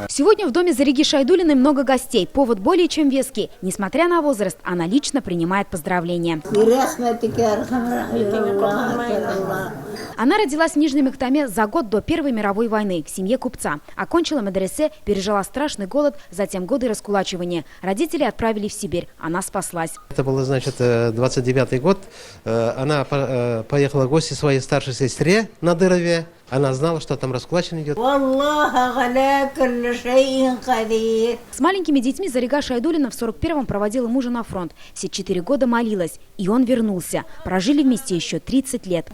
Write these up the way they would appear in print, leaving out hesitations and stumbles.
Сегодня в доме Зариги Шайдуллиной много гостей. Повод более чем веский. Несмотря на возраст, она лично принимает поздравления. Она родилась в Нижнем Ихтаме за год до Первой мировой войны в семье купца. Окончила медресе, пережила страшный голод, затем годы раскулачивания. Родители отправили в Сибирь. Она спаслась. Это был, значит, 29-й год. Она поехала в гости своей старшей сестре на Дырове. Она знала, что там раскулачивание идет. С маленькими детьми Зарига Шайдуллина в 41-м проводила мужа на фронт. Все 4 года молилась, и он вернулся. Прожили вместе еще 30 лет.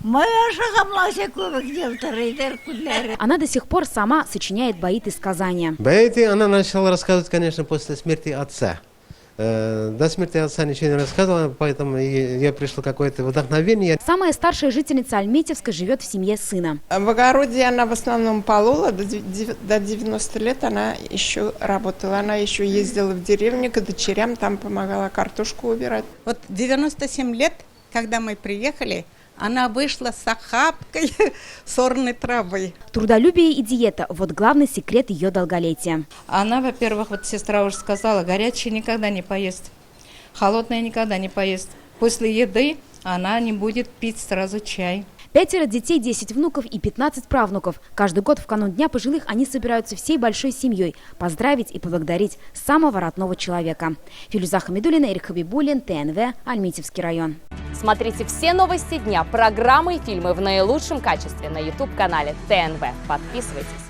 Она до сих пор сама сочиняет баиты и сказания. Баиты она начала рассказывать, конечно, после смерти отца. До смерти отца ничего не рассказывала, поэтому ей пришло какое-то вдохновение. Самая старшая жительница Альметьевска живет в семье сына. В огороде она в основном полола. До 90 лет она еще работала. Она еще ездила в деревню к дочерям, там помогала картошку убирать. Вот 97 лет, когда мы приехали, она вышла с охапкой сорной травы. Трудолюбие и диета – вот главный секрет ее долголетия. Она, во-первых, вот сестра уже сказала, горячее никогда не поест, холодное никогда не поест. После еды она не будет пить сразу чай. 5 детей, 10 внуков и 15 правнуков. Каждый год в канун Дня пожилых они собираются всей большой семьей поздравить и поблагодарить самого родного человека. Филюза Хамидуллина, Эрик Хабибуллин, ТНВ, Альметьевский район. Смотрите все новости дня, программы и фильмы в наилучшем качестве на YouTube-канале ТНВ. Подписывайтесь.